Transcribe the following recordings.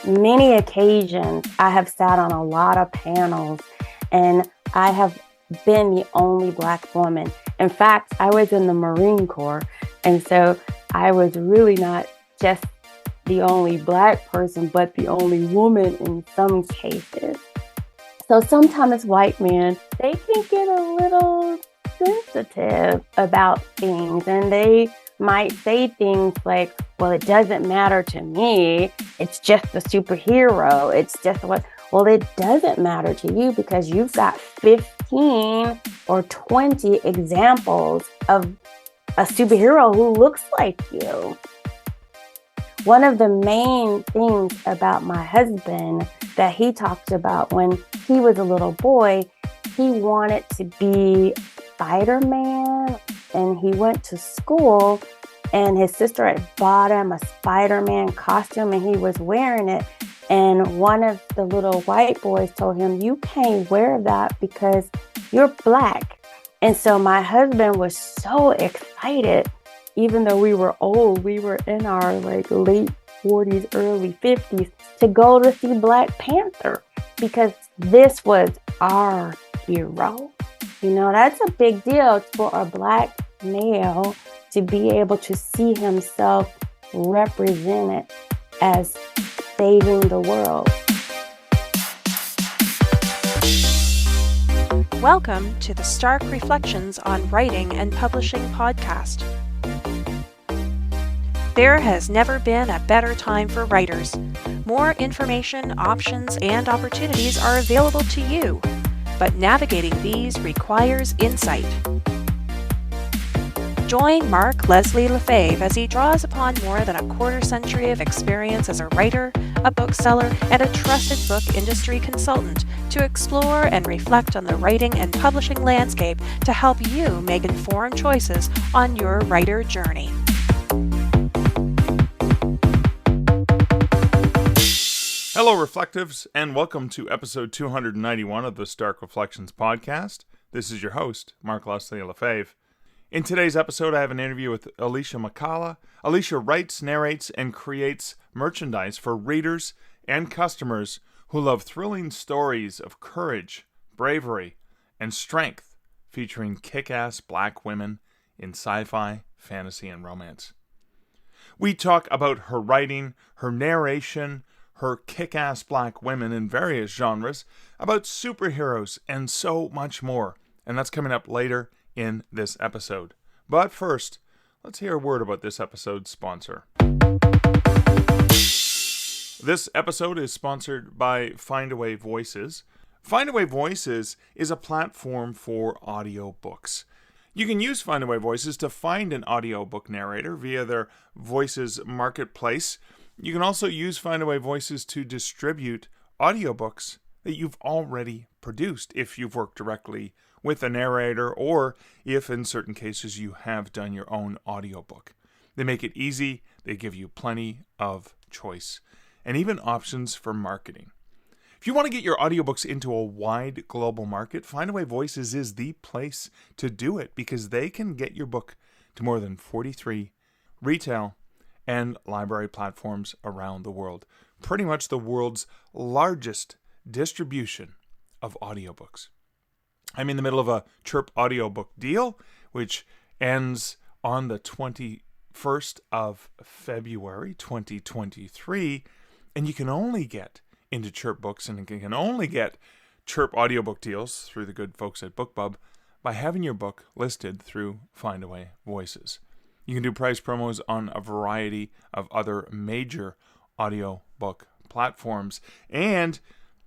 many occasions, I have sat on a lot of panels, and I have been the only Black woman. In fact, I was in the Marine Corps, and so I was really not just the only Black person, but the only woman in some cases. So sometimes white men, they can get a little sensitive about things, and they might say things like, well, it doesn't matter to me. It's just a superhero. It's just what, well, it doesn't matter to you because you've got 15 or 20 examples of a superhero who looks like you. One of the main things about my husband that he talked about when he was a little boy, he wanted to be Spider-Man, and he went to school and his sister had bought him a Spider-Man costume and he was wearing it. And one of the little white boys told him, you can't wear that because you're Black. And so my husband was so excited, even though we were old, we were in our late 40s, early 50s, to go to see Black Panther because this was our hero. You know, that's a big deal for a Black male to be able to see himself represented as saving the world. Welcome to the Stark Reflections on Writing and Publishing podcast. There has never been a better time for writers. More information, options, and opportunities are available to you, but navigating these requires insight. Join Mark Leslie Lefebvre as he draws upon more than a quarter century of experience as a writer, a bookseller, and a trusted book industry consultant to explore and reflect on the writing and publishing landscape to help you make informed choices on your writer journey. Hello, Reflectives, and welcome to episode 291 of the Stark Reflections podcast. This is your host, Mark Leslie Lefebvre. In today's episode, I have an interview with Alicia McCalla. Alicia writes, narrates, and creates merchandise for readers and customers who love thrilling stories of courage, bravery, and strength featuring kick-ass Black women in sci-fi, fantasy, and romance. We talk about her writing, her narration, her kick-ass Black women in various genres, about superheroes, and so much more. And that's coming up later in this episode. But first, let's hear a word about this episode's sponsor. This episode is sponsored by Findaway Voices. Findaway Voices is a platform for audiobooks. You can use Findaway Voices to find an audiobook narrator via their Voices marketplace. You can also use Findaway Voices to distribute audiobooks that you've already produced if you've worked directly with a narrator or if in certain cases you have done your own audiobook. They make it easy, they give you plenty of choice, and even options for marketing. If you want to get your audiobooks into a wide global market, Findaway Voices is the place to do it because they can get your book to more than 43 retail and library platforms around the world. Pretty much the world's largest distribution of audiobooks. I'm in the middle of a Chirp audiobook deal, which ends on the 21st of February, 2023, and you can only get into Chirp books and you can only get Chirp audiobook deals through the good folks at BookBub by having your book listed through Findaway Voices. You can do price promos on a variety of other major audiobook platforms, and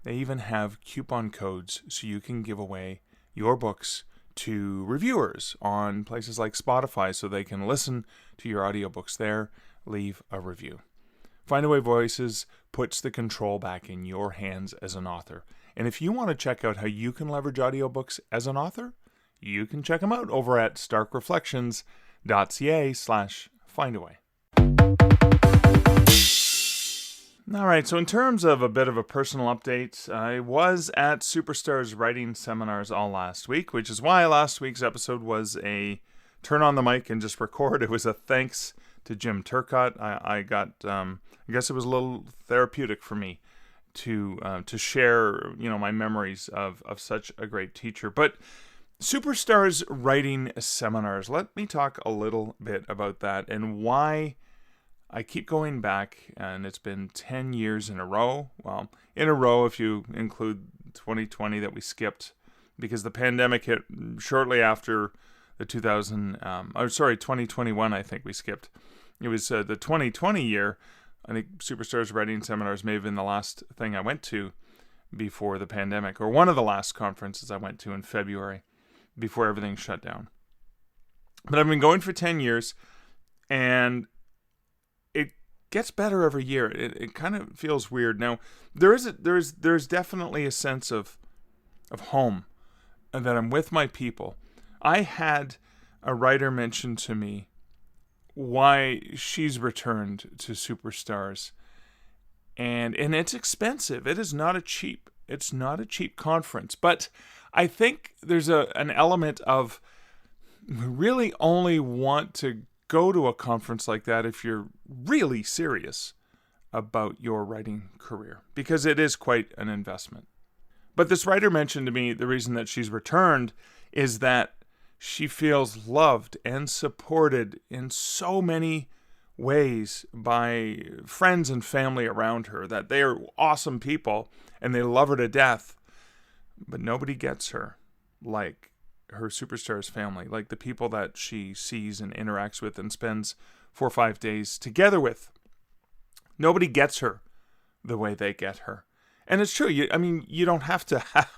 they even have coupon codes so you can give away your books to reviewers on places like Spotify so they can listen to your audiobooks there, leave a review. Findaway Voices puts the control back in your hands as an author. And if you want to check out how you can leverage audiobooks as an author, you can check them out over at starkreflections.ca/Findaway. All right, so in terms of a bit of a personal update, I was at Superstars writing seminars all last week, which is why last week's episode was a turn on the mic and just record. It was a thanks Jim Turcotte. I got, I guess it was a little therapeutic for me to share, my memories of such a great teacher. But Superstars writing seminars, let me talk a little bit about that and why I keep going back, and it's been 10 years in a row. Well, in a row if you include 2020 that we skipped because the pandemic hit shortly after the 2021 I think we skipped. It was the 2020 year. I think Superstars Writing Seminars may have been the last thing I went to before the pandemic, or one of the last conferences I went to in February before everything shut down. But I've been going for 10 years, and it gets better every year. It kind of feels weird. Now, there's definitely a sense of home, and that I'm with my people. I had a writer mention to me why she's returned to Superstars, and it's expensive. It's not a cheap conference, but I think there's an element of really only want to go to a conference like that if you're really serious about your writing career, because it is quite an investment. But this writer mentioned to me the reason that she's returned is that she feels loved and supported in so many ways by friends and family around her, that they are awesome people and they love her to death, but nobody gets her like her Superstars family, like the people that she sees and interacts with and spends 4 or 5 days together with. Nobody gets her the way they get her. And it's true. You don't have to have,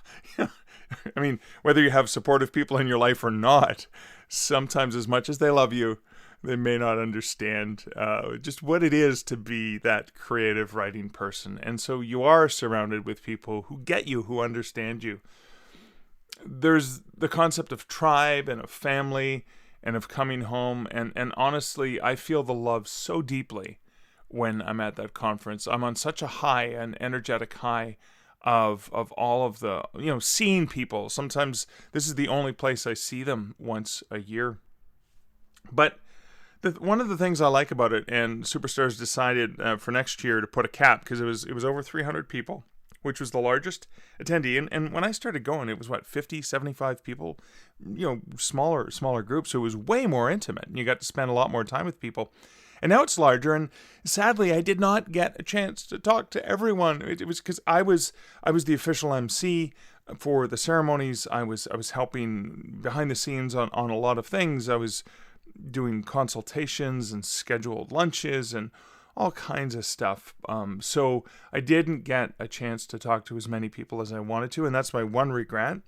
whether you have supportive people in your life or not, sometimes as much as they love you, they may not understand just what it is to be that creative writing person. And so you are surrounded with people who get you, who understand you. There's the concept of tribe and of family and of coming home. And honestly, I feel the love so deeply when I'm at that conference. I'm on such a high, an energetic high of all of the, seeing people. Sometimes this is the only place I see them once a year. But one of the things I like about it, and Superstars decided for next year to put a cap, because it was over 300 people, which was the largest attendee. And when I started going, it was 50, 75 people, smaller groups. So it was way more intimate, and you got to spend a lot more time with people. And now it's larger, and sadly, I did not get a chance to talk to everyone. It was because I was the official MC for the ceremonies. I was helping behind the scenes on a lot of things. I was doing consultations and scheduled lunches and all kinds of stuff. So I didn't get a chance to talk to as many people as I wanted to, and that's my one regret.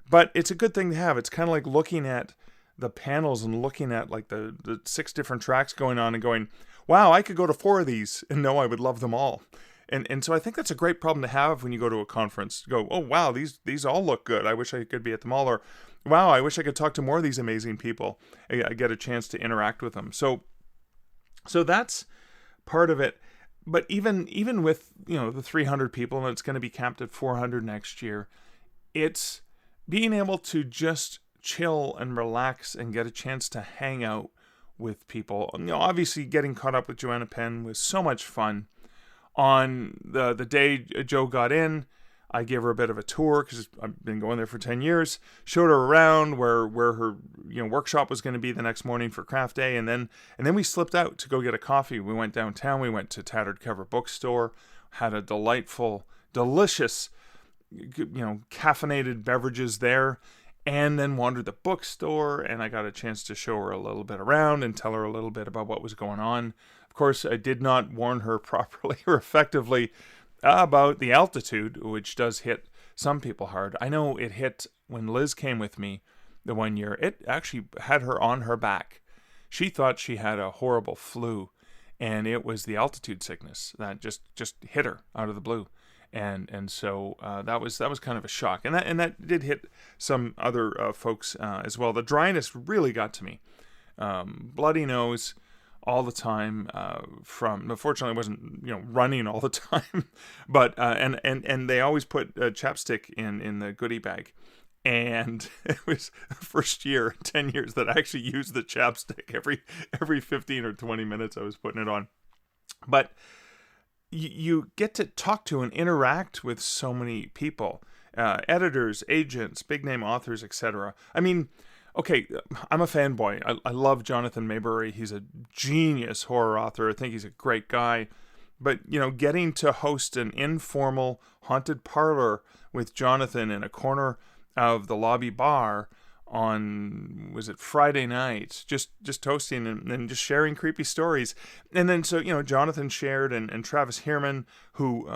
But it's a good thing to have. It's kind of like looking at the panels and looking at like the 6 different tracks going on and going, wow, I could go to 4 of these and know I would love them all. And so I think that's a great problem to have when you go to a conference. Go, oh, wow, these all look good. I wish I could be at them all. Or, wow, I wish I could talk to more of these amazing people. I get a chance to interact with them. So that's part of it. But even with, the 300 people, and it's going to be capped at 400 next year, it's being able to just chill and relax and get a chance to hang out with people. Obviously getting caught up with Joanna Penn was so much fun. On the day Jo got in, I gave her a bit of a tour because I've been going there for 10 years. Showed her around where her workshop was going to be the next morning for craft day, and then we slipped out to go get a coffee. We went downtown. We went to Tattered Cover Bookstore, had a delightful, delicious, caffeinated beverages there, and then wandered the bookstore, and I got a chance to show her a little bit around and tell her a little bit about what was going on. Of course, I did not warn her properly or effectively about the altitude, which does hit some people hard. I know it hit when Liz came with me the one year. It actually had her on her back. She thought she had a horrible flu, and it was the altitude sickness that just hit her out of the blue. And so that was kind of a shock, and that did hit some other folks as well. The dryness really got to me. Bloody nose all the time. Unfortunately, I wasn't running all the time, but and they always put chapstick in the goodie bag, And it was the first year in 10 years that I actually used the chapstick every 15 or 20 minutes I was putting it on. But you get to talk to and interact with so many people, editors, agents, big name authors, etc. I mean, okay, I'm a fanboy. I love Jonathan Maybury. He's a genius horror author. I think he's a great guy. But, you know, getting to host an informal haunted parlor with Jonathan in a corner of the lobby bar on, was it Friday night, just hosting and just sharing creepy stories. And then, so, you know, Jonathan shared, and Travis Heerman, who,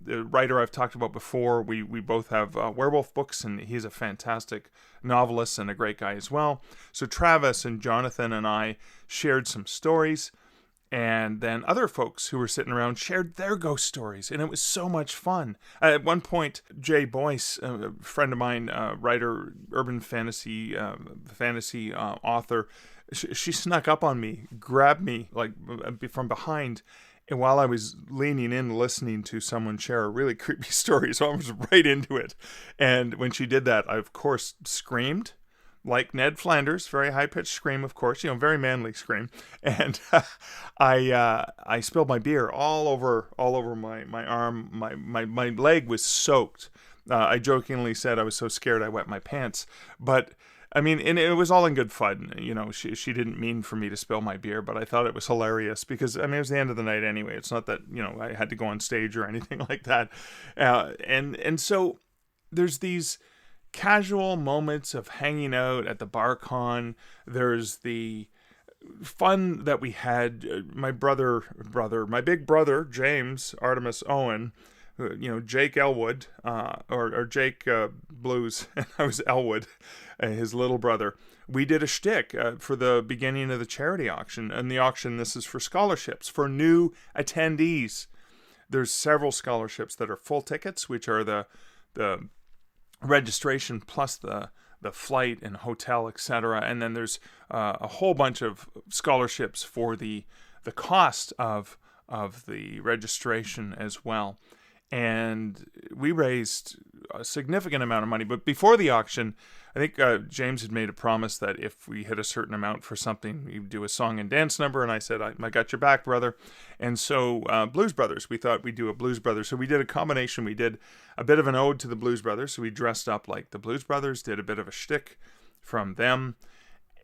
the writer I've talked about before, we both have werewolf books, and he's a fantastic novelist and a great guy as well. So Travis and Jonathan and I shared some stories. And then other folks who were sitting around shared their ghost stories, and it was so much fun. At one point, Jay Boyce, a friend of mine, writer, urban fantasy author, she snuck up on me, grabbed me like from behind, and while I was leaning in listening to someone share a really creepy story, so I was right into it. And when she did that, I of course screamed. Like Ned Flanders, very high-pitched scream, of course, you know, very manly scream, and I spilled my beer all over my arm. My leg was soaked. I jokingly said I was so scared I wet my pants, but I mean, and it was all in good fun. You know, she didn't mean for me to spill my beer, but I thought it was hilarious because, I mean, it was the end of the night anyway. It's not that, you know, I had to go on stage or anything like that, and so there's these casual moments of hanging out at the BarCon. There's the fun that we had. My big brother, James Artemis Owen, you know, Jake Elwood, or Jake Blues, and I was Elwood, his little brother. We did a shtick for the beginning of the charity auction. And the auction, this is for scholarships, for new attendees. There's several scholarships that are full tickets, which are the registration plus the flight and hotel, etc. And then there's a whole bunch of scholarships for the cost of the registration as well. And we raised a significant amount of money. But before the auction, I think James had made a promise that if we hit a certain amount for something, we'd do a song and dance number. And I said, I got your back, brother. And so Blues Brothers, we thought we'd do a Blues Brothers. So we did a combination. We did a bit of an ode to the Blues Brothers. So we dressed up like the Blues Brothers, did a bit of a shtick from them.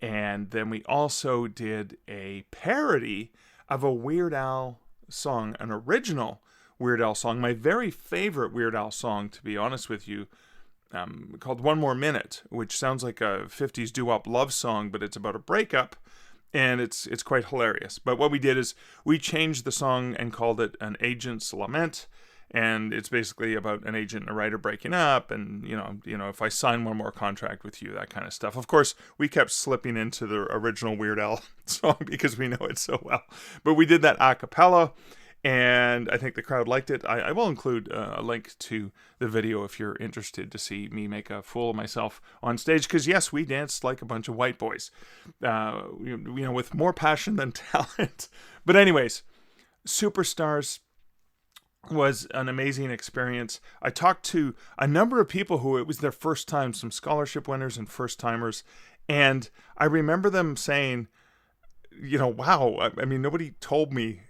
And then we also did a parody of a Weird Al song, an original Weird Al song, my very favorite Weird Al song, to be honest with you, called One More Minute, which sounds like a 50s doo-wop love song, but it's about a breakup, and it's quite hilarious. But what we did is we changed the song and called it An Agent's Lament, and it's basically about an agent and a writer breaking up, and you know, if I sign one more contract with you, that kind of stuff. Of course, we kept slipping into the original Weird Al song because we know it so well. But we did that a cappella, and I think the crowd liked it. I will include a link to the video if you're interested to see me make a fool of myself on stage. Because yes, we danced like a bunch of white boys, you know, with more passion than talent. But anyways, Superstars was an amazing experience. I talked to a number of people who it was their first time, some scholarship winners and first timers, and I remember them saying, you know, wow, I mean, nobody told me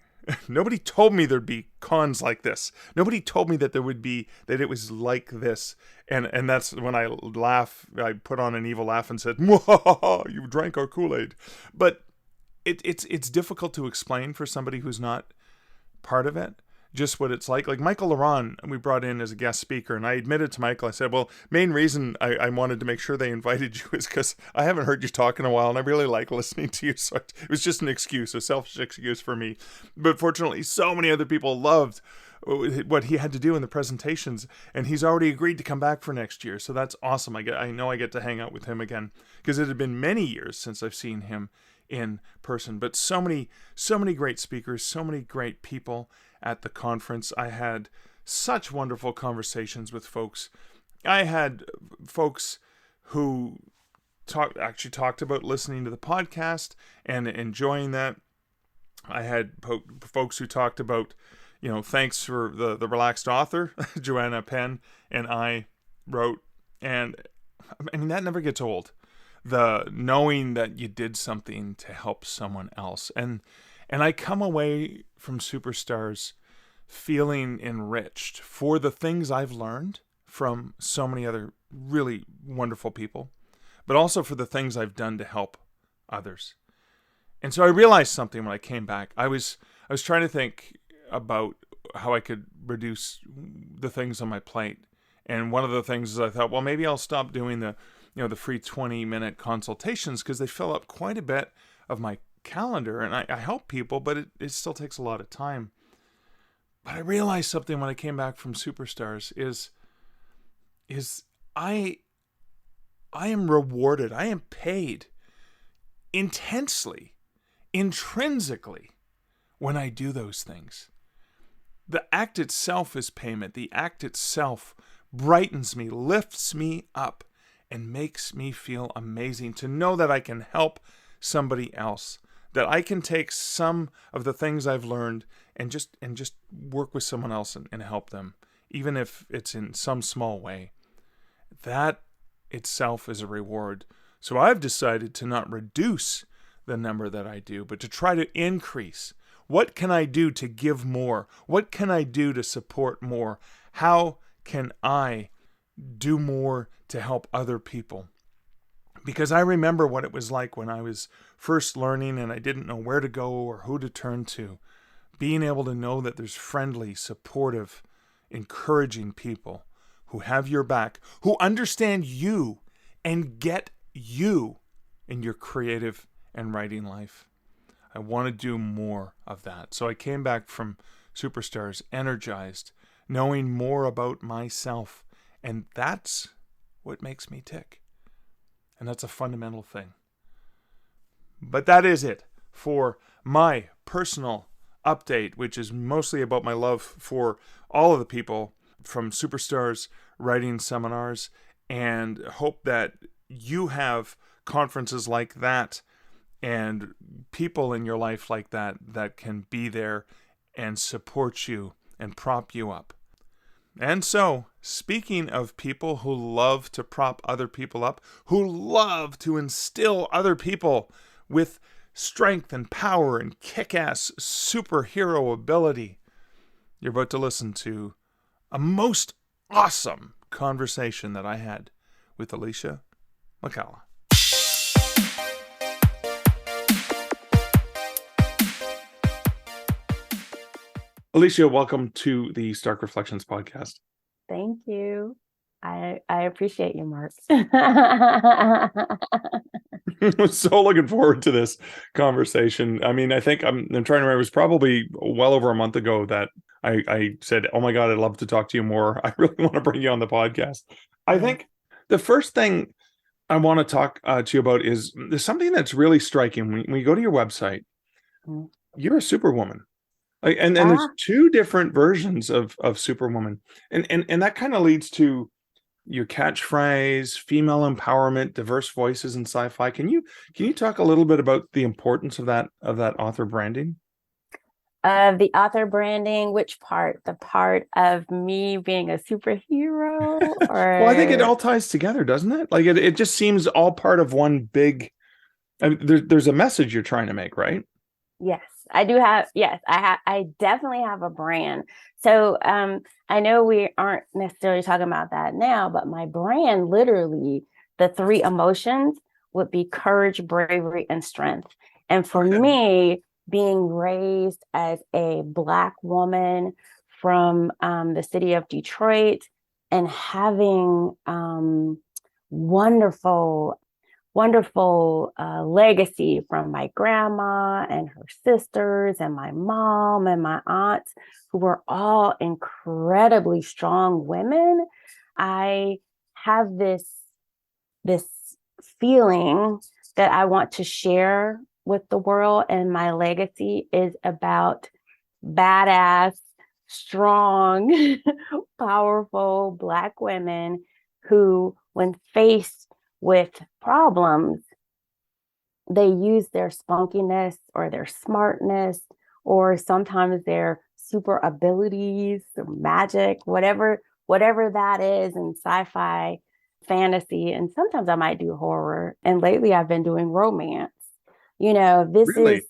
there'd be cons like this. Nobody told me that it was like this. And that's when I laugh, I put on an evil laugh and said, you drank our Kool-Aid. But it's difficult to explain for somebody who's not part of it, just what it's like. Like Michael Laron, we brought in as a guest speaker, and I admitted to Michael, I said, well, main reason I wanted to make sure they invited you is because I haven't heard you talk in a while, and I really like listening to you. So it was just an excuse, a selfish excuse for me. But fortunately, so many other people loved what he had to do in the presentations, and he's already agreed to come back for next year. So that's awesome. I know I get to hang out with him again, because it had been many years since I've seen him in person. But so many great speakers, so many great people at the conference. I had such wonderful conversations with folks. I had folks who actually talked about listening to the podcast and enjoying that. I had folks who talked about, you know, thanks for the relaxed author, Joanna Penn, and I wrote. And I mean, that never gets old. The knowing that you did something to help someone else. And I come away from Superstars feeling enriched for the things I've learned from so many other really wonderful people, but also for the things I've done to help others. And so I realized something when I came back. I was trying to think about how I could reduce the things on my plate. And one of the things is I thought, well, maybe I'll stop doing the free 20-minute consultations, because they fill up quite a bit of my calendar, and I help people, but it still takes a lot of time. But I realized something when I came back from Superstars is I am rewarded. I am paid intensely, intrinsically, when I do those things. The act itself is payment. The act itself brightens me, lifts me up, and makes me feel amazing to know that I can help somebody else, that I can take some of the things I've learned and just work with someone else and help them, even if it's in some small way. That itself is a reward. So I've decided to not reduce the number that I do, but to try to increase. What can I do to give more? What can I do to support more? How can I do more to help other people? Because I remember what it was like when I was first learning and I didn't know where to go or who to turn to. Being able to know that there's friendly, supportive, encouraging people who have your back, who understand you and get you in your creative and writing life. I want to do more of that. So I came back from Superstars energized, knowing more about myself. And that's what makes me tick. And that's a fundamental thing. But that is it for my personal update, which is mostly about my love for all of the people from Superstars writing seminars, and hope that you have conferences like that and people in your life like that that can be there and support you and prop you up. And so, speaking of people who love to prop other people up, who love to instill other people with strength and power and kick-ass superhero ability, you're about to listen to a most awesome conversation that I had with Alicia McCalla. Alicia, welcome to the Stark Reflections podcast. Thank you. I appreciate you, Mark. I'm so looking forward to this conversation. I mean, I think I'm trying to remember, it was probably well over a month ago that I said, oh my God, I'd love to talk to you more. I really want to bring you on the podcast. I think the first thing I want to talk to you about is there's something that's really striking. When you go to your website, you're a superwoman. And there's two different versions of Superwoman. And that kind of leads to your catchphrase, female empowerment, diverse voices in sci-fi. Can you talk a little bit about the importance of that author branding? The author branding, which part? The part of me being a superhero? Or... Well, I think it all ties together, doesn't it? Like it just seems all part of one big... I mean, there's a message you're trying to make, right? Yes, I do have. Yes, I definitely have a brand. So I know we aren't necessarily talking about that now, but my brand, literally, the three emotions would be courage, bravery, and strength. And for me, being raised as a Black woman from the city of Detroit and having wonderful legacy from my grandma and her sisters and my mom and my aunts, who were all incredibly strong women. I have this feeling that I want to share with the world, and my legacy is about badass, strong, powerful Black women who, when faced with problems, they use their spunkiness or their smartness or sometimes their super abilities or magic, whatever that is in sci-fi. fantasy, and sometimes I might do horror. And lately I've been doing romance. You know, this is, Really?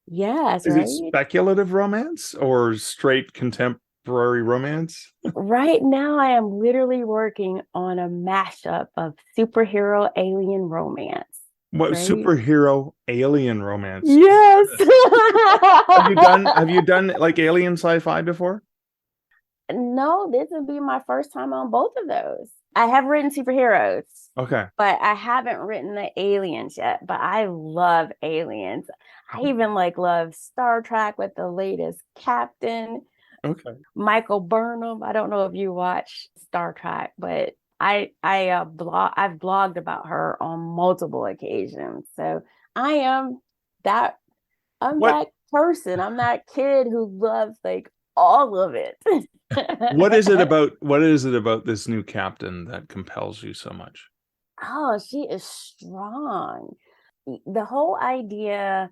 yes, Is it right? speculative romance or straight contemporary romance? Right now I am literally working on a mashup of superhero alien romance, What right? superhero alien romance? Yes. Have you done like alien sci-fi before? No, this would be my first time on both of those. I have written superheroes, Okay. but I haven't written the aliens yet. But I love aliens. I even like love Star Trek with the latest captain, Okay. Michael Burnham. I don't know if you watch Star Trek, but I've blogged about her on multiple occasions. So I am that I'm What that person. I'm that kid who loves like all of it. what is it about this new captain that compels you so much? Oh, she is strong. The whole idea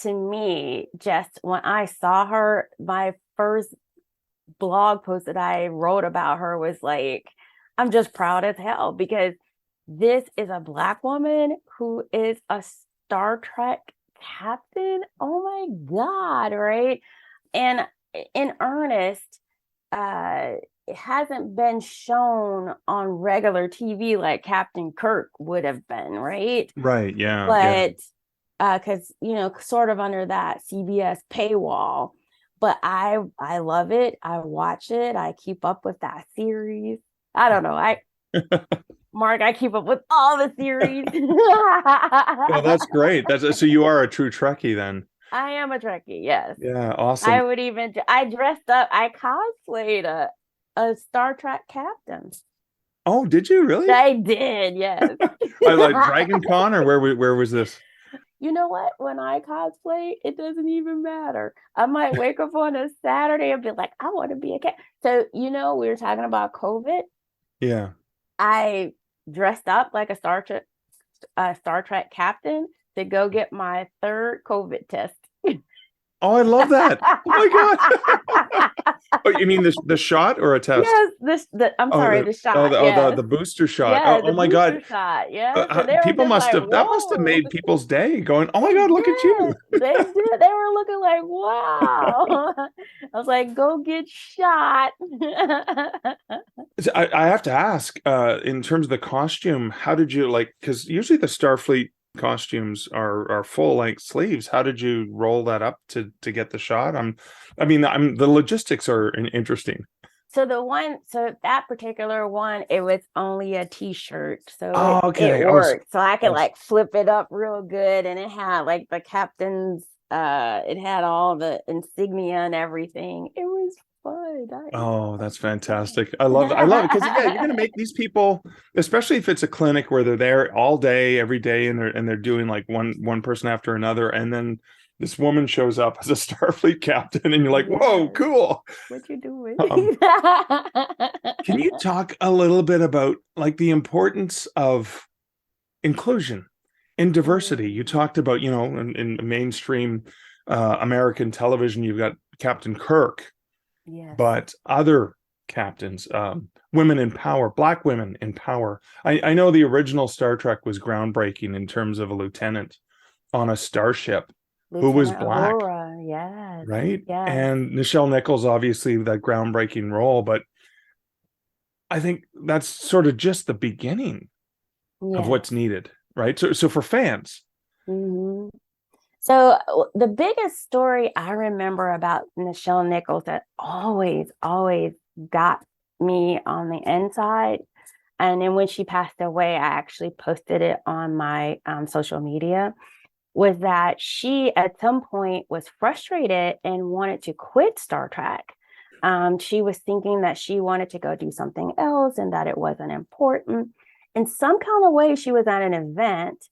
to me, just when I saw her, my first blog post that I wrote about her was like, I'm just proud as hell because this is a Black woman who is a Star Trek captain. Oh my God, right? And in earnest, it hasn't been shown on regular TV like Captain Kirk would have been, right? Right, yeah, yeah. But because sort of under that CBS paywall. But I love it. I watch it. I keep up with that series. I don't know. Mark, I keep up with all the series. Well, that's great. That's so you are a true Trekkie then. I am a Trekkie, yes. Yeah, awesome. I dressed up, I cosplayed a Star Trek captain. Oh, did you really? I did, yes. I like Dragon Con or where was this? You know what? When I cosplay, it doesn't even matter. I might wake up on a Saturday and be like, I want to be a cat. So, we were talking about COVID. Yeah. I dressed up like a Star Trek captain to go get my third COVID test. Oh, I love that. Oh my God. Oh, you mean the shot or a test? Yes, I'm sorry, the shot. The booster shot. Yeah, Oh the my booster God. shot. Yes. And they were People just like, that must have whoa. made people's day going, oh my They God, look at you. did. They did. They were looking like, wow. I was like, go get shot. I have to ask, in terms of the costume, how did you because usually the Starfleet costumes are full length sleeves. How did you roll that up to get the shot? The logistics are interesting. So that particular one, it was only a t-shirt. So Oh, it okay. worked. So I could like flip it up real good. And it had like the captain's, it had all the insignia and everything. It was fun. Oh, that's fantastic. I love it because yeah, you're going to make these people, especially if it's a clinic where they're there all day, every day, and they're doing like one person after another. And then this woman shows up as a Starfleet captain and you're like, whoa, cool. What you doing? Can you talk a little bit about like the importance of inclusion and diversity? You talked about, in mainstream American television, you've got Captain Kirk, Yes. but other captains, women in power, Black women in power. I know the original Star Trek was groundbreaking in terms of a lieutenant on a starship who was Black. Aurora, yes. Right? Yes. And Nichelle Nichols, obviously, that groundbreaking role, but I think that's sort of just the beginning of what's needed, right? So for fans. Mm-hmm. So the biggest story I remember about Nichelle Nichols that always got me on the inside, and then when she passed away, I actually posted it on my social media, was that she at some point was frustrated and wanted to quit Star Trek. She was thinking that she wanted to go do something else and that it wasn't important. In some kind of way, she was at an event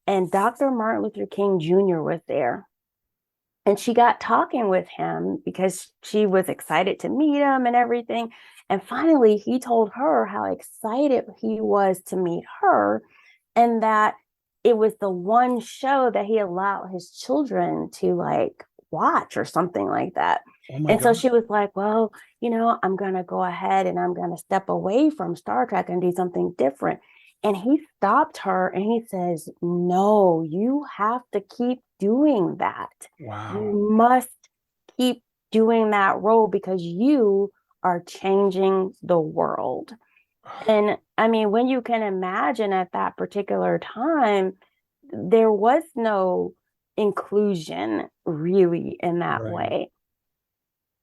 and Dr. Martin Luther King Jr. was there. And she got talking with him because she was excited to meet him and everything. And finally, he told her how excited he was to meet her and that it was the one show that he allowed his children to like watch or something like that. Oh my And so God. she was like, well, I'm going to go ahead and I'm going to step away from Star Trek and do something different. And he stopped her and he says, no, you have to keep doing that. Wow. You must keep doing that role because you are changing the world. And I mean, when you can imagine at that particular time, there was no inclusion really in that Right. way.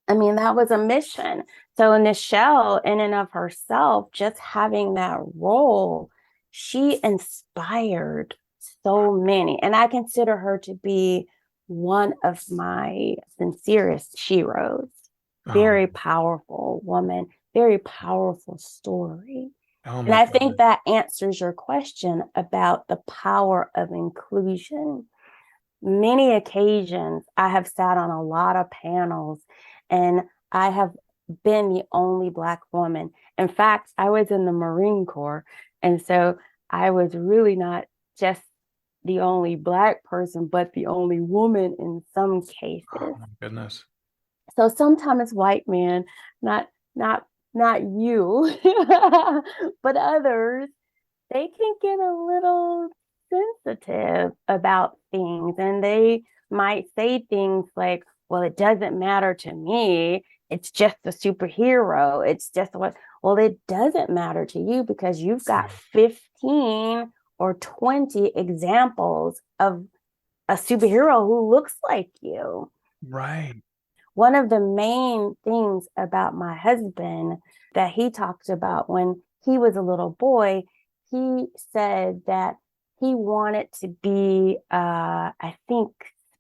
I mean, that was a mission. So Nichelle, in and of herself, just having that role, she inspired so many. And I consider her to be one of my sincerest heroes. Oh, Very powerful woman, very powerful story. oh And my I think God. that answers your question about the power of inclusion. Many occasions, I have sat on a lot of panels and I have been the only Black woman. In fact, I was in the Marine Corps. And so I was really not just the only Black person, but the only woman in some Oh cases. my goodness. So sometimes white men, not not not you, but others, they can get a little sensitive about things and they might say things like, well, it doesn't matter to me. It's just a superhero. It's just what, well, it doesn't matter to you because you've got 15 or 20 examples of a superhero who looks like you. Right. One of the main things about my husband that he talked about when he was a little boy, he said that he wanted to be, I think,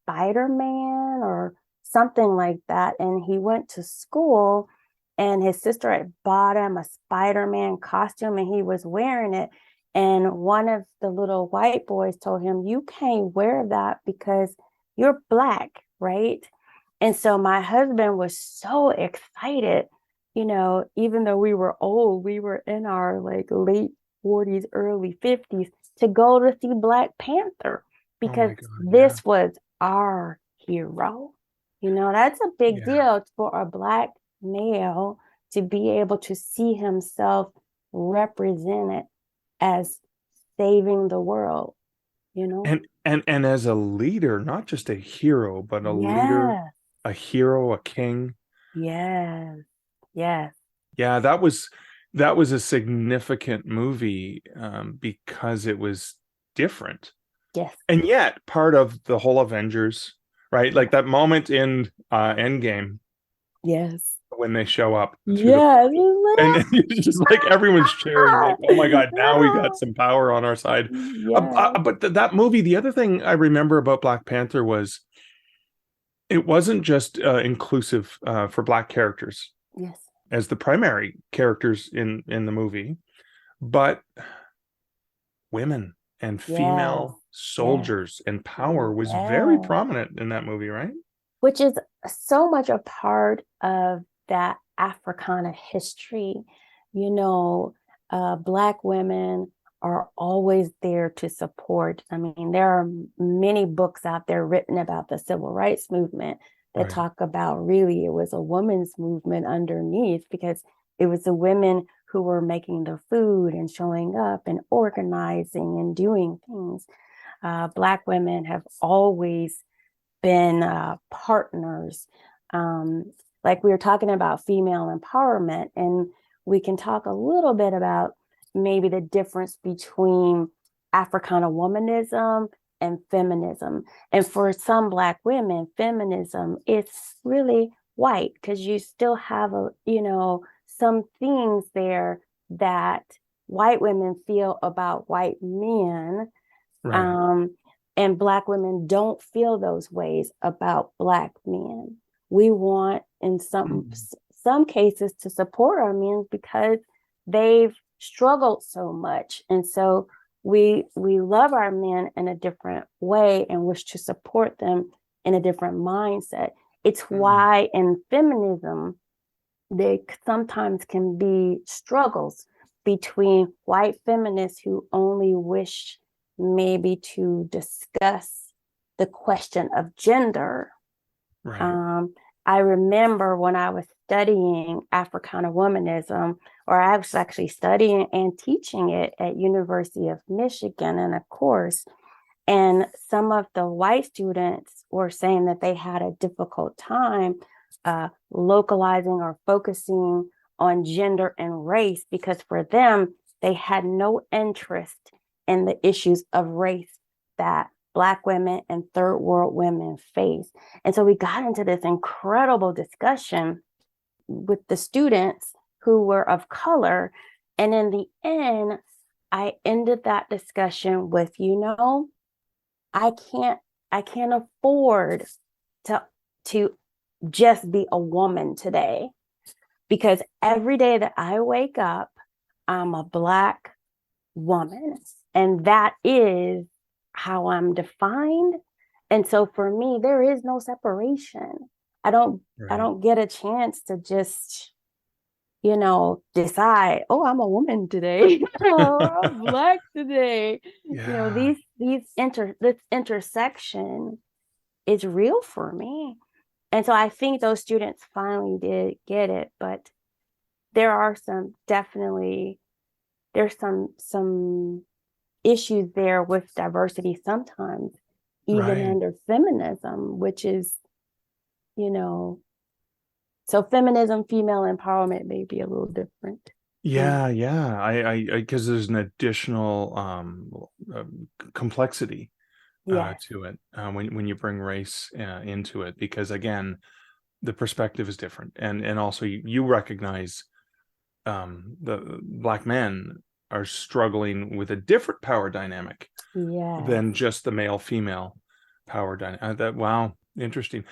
Spider-Man or something like that. And he went to school and his sister had bought him a Spider-Man costume and he was wearing it. And one of the little white boys told him, you can't wear that because you're Black, right? And so my husband was so excited, even though we were old, we were in our like late 40s, early 50s to go to see Black Panther Oh because my God. Yeah. this was our hero. That's a big Yeah. deal for a Black male to be able to see himself represented as saving the world, you know? And as a leader, not just a hero, but a leader, Yes, a hero, a king. yes, yes, Yeah, that was a significant movie because it was different. yes. And yet part of the whole Avengers, right? Like Yes. that moment in Endgame Yes. when they show up through the Yes. and it's just like everyone's cheering, like, oh my God, now we got some power on our side. Yes. But that movie, the other thing I remember about Black Panther was it wasn't just inclusive for Black characters Yes. as the primary characters in the movie, but women and Yes. female Yes. soldiers and power was very Yes. prominent in that movie, right? Which is so much a part of that Africana history. You know, Black women are always there to support. I mean, there are many books out there written about the civil rights movement that Right. talk about really it was a women's movement underneath because it was the women who were making the food and showing up and organizing and doing things. Black women have always been partners. Um, like we were talking about female empowerment, and we can talk a little bit about maybe the difference between Africana womanism and feminism. And for some Black women, feminism is really white because you still have some things there that white women feel about white men, Right. um, and Black women don't feel those ways about Black men. We want, in some cases, to support our men because they've struggled so much, and so we love our men in a different way and wish to support them in a different mindset. It's why in feminism there sometimes can be struggles between white feminists who only wish maybe to discuss the question of gender. Right. Um, I remember when I was studying Africana womanism, or I was actually studying and teaching it at University of Michigan in a course, and some of the white students were saying that they had a difficult time localizing or focusing on gender and race, because for them, they had no interest in the issues of race that Black women and third world women face. And so we got into this incredible discussion with the students who were of color. And in the end, I ended that discussion with, I can't afford to just be a woman today, because every day that I wake up, I'm a Black woman, and that is how I'm defined. And so for me, there is no separation. I don't get a chance to just, decide, oh, I'm a woman today, or I'm Black today. Yeah. This intersection is real for me. And so I think those students finally did get it, but there are there's some issues there with diversity sometimes, even under feminism, which is, so feminism, female empowerment may be a little different. Yeah, I because there's an additional complexity to it when you bring race into it, because again, the perspective is different, and also you recognize the Black men are struggling with a different power dynamic than just the male female power dynamic. Wow, interesting.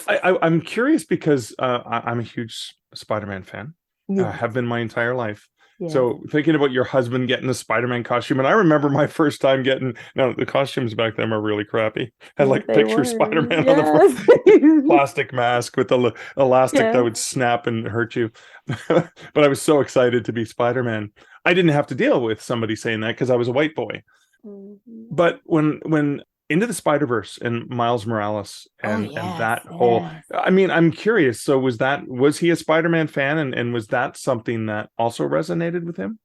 I'm curious because I'm a huge Spider-Man fan. Have been my entire life. So thinking about your husband getting the Spider-Man costume, and I remember my first time getting, the costumes back then were really crappy. Had like a picture of Spider-Man on the front, plastic mask with the elastic that would snap and hurt you. But I was so excited to be Spider-Man. I didn't have to deal with somebody saying that because I was a white boy. But when Into the Spider-Verse and Miles Morales and that whole, I mean, I'm curious. So was he a Spider-Man fan, and was that something that also resonated with him?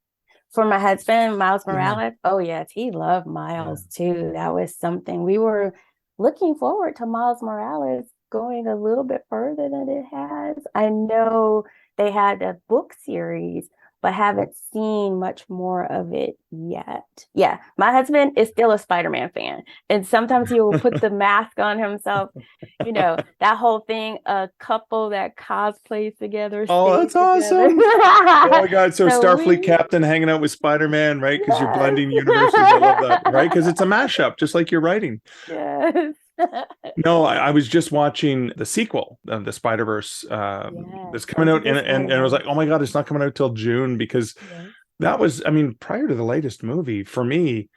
For my husband, Miles Morales, oh yes, he loved Miles too. That was something we were looking forward to, Miles Morales going a little bit further than it has. I know they had a book series, but haven't seen much more of it yet. Yeah, my husband is still a Spider-Man fan. And sometimes he will put the mask on himself. That whole thing, a couple that cosplays together. Oh, that's awesome. Oh my God. So Starfleet Captain hanging out with Spider-Man, right? Because you're blending universes. I love that, right? Because it's a mashup, just like you're writing. Yes. No, I was just watching the sequel of the Spider-Verse that's coming out, and I was like, oh my God, it's not coming out till June, because that was, I mean, prior to the latest movie, for me,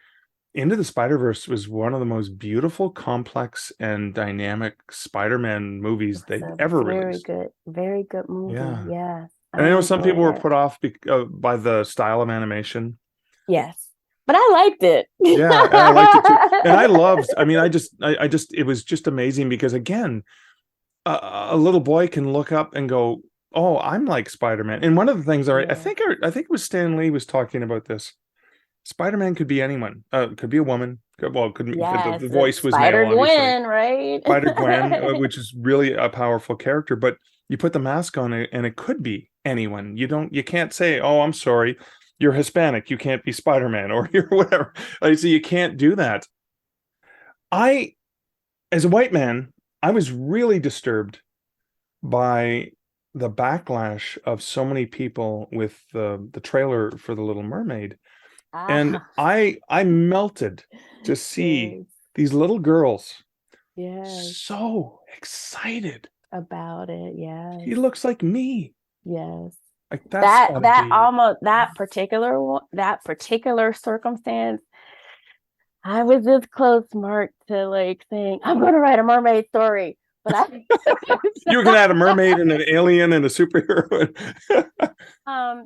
Into the Spider-Verse was one of the most beautiful, complex, and dynamic Spider-Man movies they've ever released. Very good movie. Yeah. And I know some people were put off by the style of animation. Yes. But I liked it. Yeah, and I liked it too. And I loved, I mean, I just, it was just amazing because, again, a little boy can look up and go, oh, I'm like Spider-Man. And one of the things, I think it was Stan Lee was talking about this. Spider-Man could be anyone. Could be a woman. Could be, the voice was Spider-Gwen, right? Spider-Gwen, which is really a powerful character. But you put the mask on it, and it could be anyone. You can't say, oh, I'm sorry, you're Hispanic, you can't be Spider-Man, or you're whatever. So you can't do that. As a white man, I was really disturbed by the backlash of so many people with the trailer for The Little Mermaid. And I melted to see these little girls so excited about it. He looks like me. Yes. Like that particular circumstance, I was this close, Mark, to like saying, I'm going to write a mermaid story. But you were going to add a mermaid and an alien and a superhero.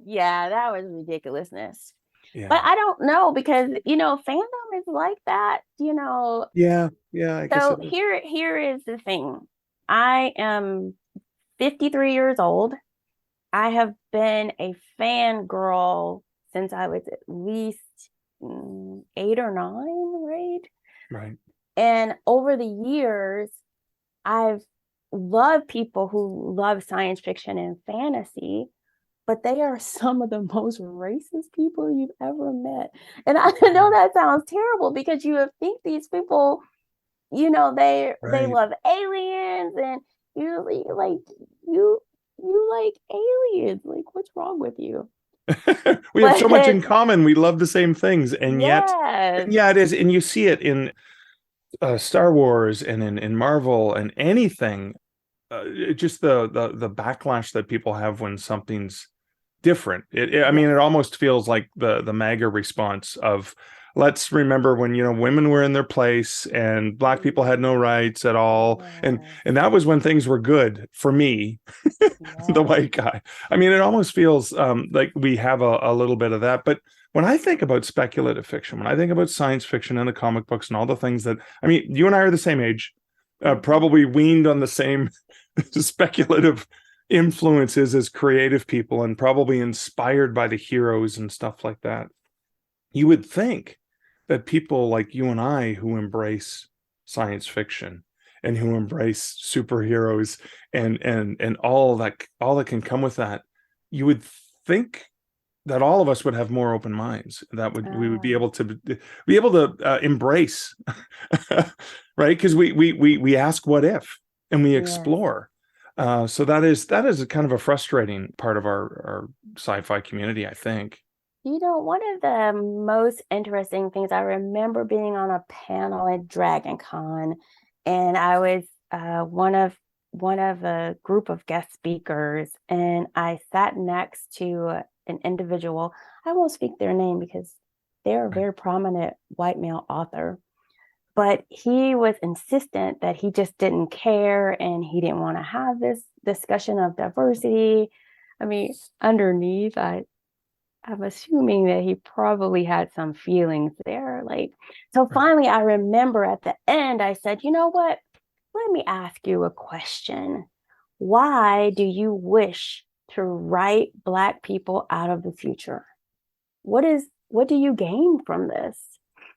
Yeah, that was ridiculousness. Yeah. But I don't know, because fandom is like that, Yeah, I guess so here is the thing. I am 53 years old. I have been a fangirl since I was at least 8 or 9, right? Right. And over the years, I've loved people who love science fiction and fantasy, but they are some of the most racist people you've ever met. And I know that sounds terrible because you would think these people, they Right. love aliens, and you're like, you like aliens. Like, what's wrong with you? We have so much But in common. We love the same things, and yet, yes, yeah, it is. And you see it in Star Wars and in Marvel and anything. Just the backlash that people have when something's different. I mean, yes, it almost feels like the MAGA response of, let's remember when, women were in their place and black people had no rights at all, yes, and that was when things were good for me, the yes. white guy. I mean, it almost feels like we have a little bit of that. But when I think about speculative fiction, when I think about science fiction and the comic books and all the things that, I mean, you and I are the same age, Mhm. probably weaned on the same speculative influences as creative people, and probably inspired by the heroes and stuff like that. You would think that people like you and I who embrace science fiction and who embrace superheroes and all that can come with that, you would think that all of us would have more open minds, that we would be Ah, able to embrace, right? Because we ask what if, and we yes. explore. So that is a kind of a frustrating part of our sci-fi community, I think. One of the most interesting things, I remember being on a panel at Dragon Con, and I was one of a group of guest speakers, and I sat next to an individual. I won't speak their name because they're a Right. very prominent white male author, but he was insistent that he just didn't care and he didn't want to have this discussion of diversity. I mean, underneath, I'm assuming that he probably had some feelings there. So Right. finally, I remember at the end, I said, you know what? Let me ask you a question. Why do you wish to write Black people out of the future? What do you gain from this?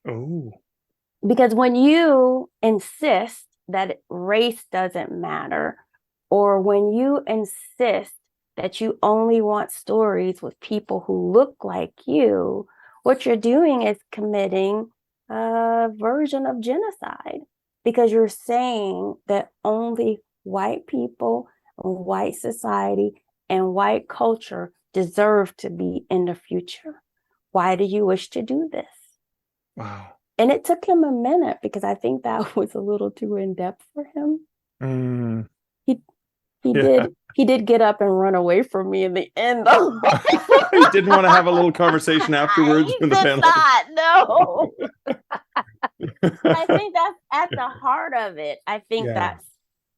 Oh, Because when you insist that race doesn't matter, or when you insist that you only want stories with people who look like you, what you're doing is committing a version of genocide, because you're saying that only white people, white society, and white culture deserve to be in the future. Why do you wish to do this? wow. And it took him a minute because I think that was a little too in depth for him. Mm, He he yeah. did get up and run away from me in the end though. He didn't want to have a little conversation afterwards He when the did panel. not. No. But I think that's at the heart of it. I think Yeah. that's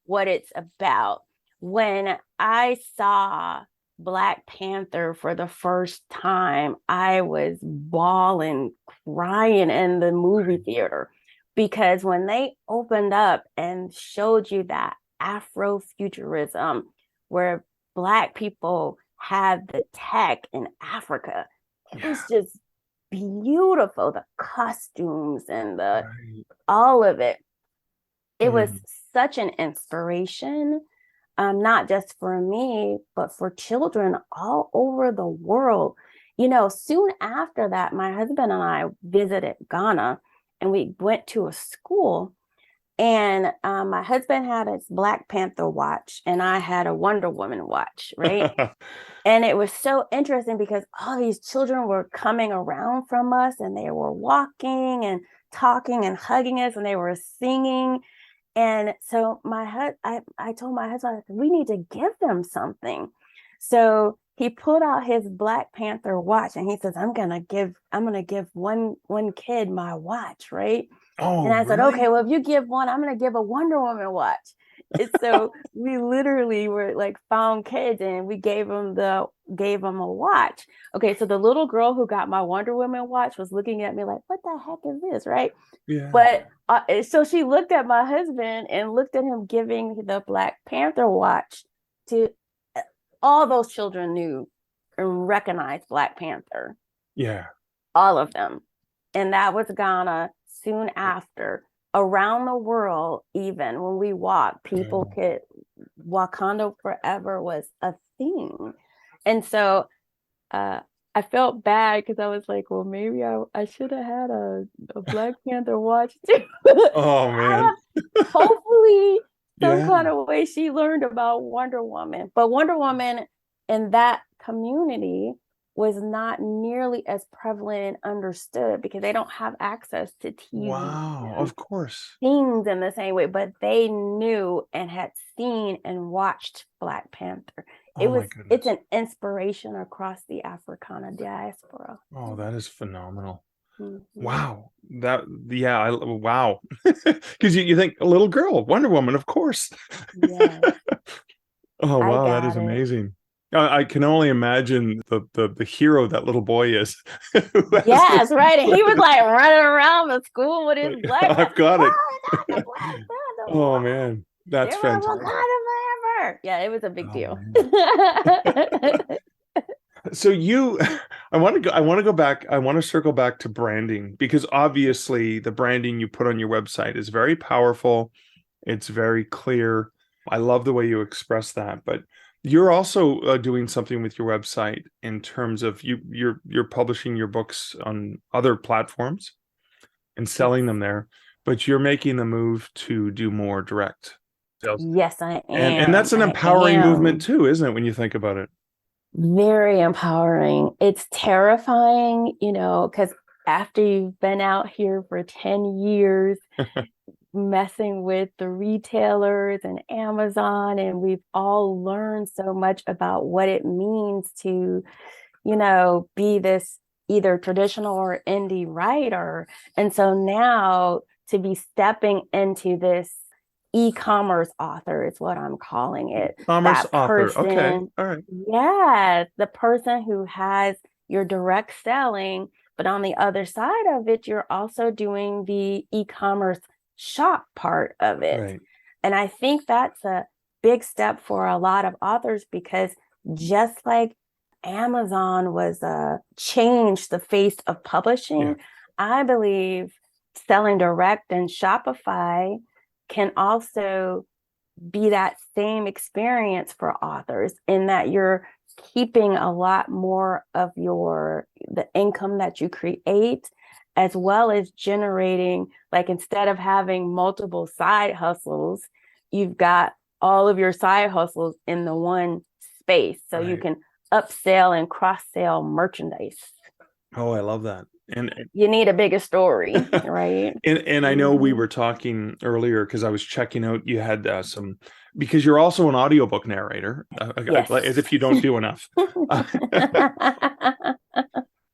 what it's about. When I saw Black Panther for the first time, I was bawling, crying in the movie theater, because when they opened up and showed you that Afrofuturism, where Black people had the tech in Africa, it Yeah. was just beautiful. The costumes and the Right. all of it. It was Mm, such an inspiration, not just for me, but for children all over the world. Soon after that, my husband and I visited Ghana, and we went to a school. And my husband had his Black Panther watch, and I had a Wonder Woman watch, right? And it was so interesting because all these children were coming around from us, and they were walking and talking and hugging us, and they were singing. And so I told my husband, we need to give them something. So he pulled out his Black Panther watch, and he says, I'm gonna give one kid my watch, right? And oh, I said, okay, really? well, if you give one, I'm gonna give a Wonder Woman watch. And so we literally were like found kids, and we gave them a watch. Okay, so the little girl who got my Wonder Woman watch was looking at me like, what the heck is this, right? Yeah. But so she looked at my husband and looked at him giving the Black Panther watch to, all those children knew and recognized Black Panther. Yeah. All of them. And that was Ghana. Soon after, around the world, even when we walked, people could, Wakanda Forever was a thing. And so I felt bad because I was like, well, maybe I should have had a Black Panther watch too. Oh, man. Hopefully, some Yeah. kind of way she learned about Wonder Woman. But Wonder Woman in that community was not nearly as prevalent and understood because they don't have access to TV. Wow, of course. Things in the same way, but they knew and had seen and watched Black Panther. It's an inspiration across the Africana diaspora. Oh, that is phenomenal. Mm-hmm. Wow. Wow. Because you think a little girl, Wonder Woman, of course. Yes. Oh, wow, that is amazing. I can only imagine the hero that little boy is. Yes, right. And he was like running around the school with his Black Panther. I've got it. Black Panther. Oh, man. That's fantastic. Yeah, it was a big deal. So I want to go back. I want to circle back to branding, because obviously the branding you put on your website is very powerful. It's very clear. I love the way you express that, but you're also doing something with your website in terms of you're publishing your books on other platforms and selling them there, but you're making the move to do more direct sales. Yes, I am. And that's an empowering movement too, isn't it, when you think about it? Very empowering. It's terrifying, because after you've been out here for 10 years messing with the retailers and Amazon, and we've all learned so much about what it means to, be this either traditional or indie writer. And so now to be stepping into this e-commerce author is what I'm calling it. Commerce author. Okay. All right. Yeah. The person who has your direct selling, but on the other side of it, you're also doing the e-commerce shop part of it. Right. And I think that's a big step for a lot of authors, because just like Amazon was changed the face of publishing, I believe selling direct and Shopify can also be that same experience for authors, in that you're keeping a lot more of the income that you create, as well as generating, like, instead of having multiple side hustles, you've got all of your side hustles in the one space. So you can upsell and cross-sell merchandise. Oh, I love that. And you need a bigger story, right? And I know we were talking earlier, because I was checking out, you had some, because you're also an audiobook narrator, yes. As if you don't do enough.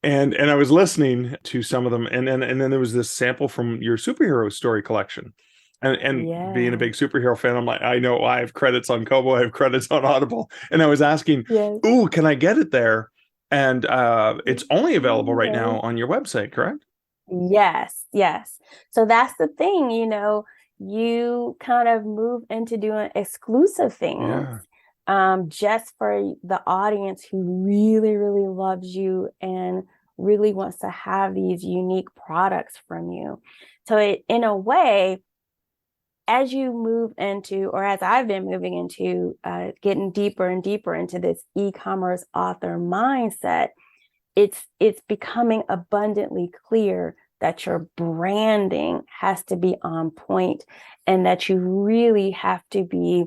And I was listening to some of them, and then there was this sample from your superhero story collection. And being a big superhero fan, I'm like, I know I have credits on Kobo, I have credits on Audible. And I was asking, ooh, can I get it there? And it's only available right now on your website, correct? Yes. So that's the thing, you kind of move into doing exclusive things just for the audience who really, really loves you and really wants to have these unique products from you. So in a way, as you move into, or as I've been moving into, getting deeper and deeper into this e-commerce author mindset, it's becoming abundantly clear that your branding has to be on point, and that you really have to be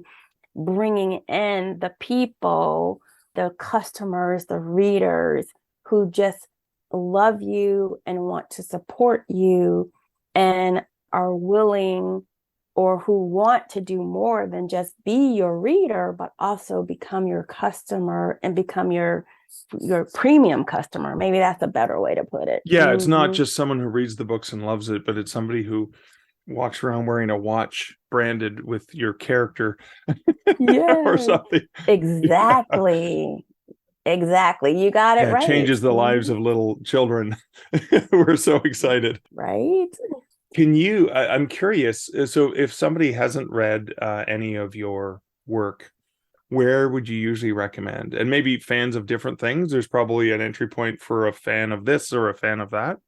bringing in the people, the customers, the readers who just love you and want to support you and are willing, or who want to do more than just be your reader, but also become your customer and become your premium customer. Maybe that's a better way to put it. Yeah, it's not just someone who reads the books and loves it, but it's somebody who walks around wearing a watch branded with your character or something. Exactly. Exactly. You got it right. It changes the lives of little children. We're so excited. Right. Can you, I'm curious, so if somebody hasn't read any of your work, where would you usually recommend? And maybe fans of different things, there's probably an entry point for a fan of this or a fan of that.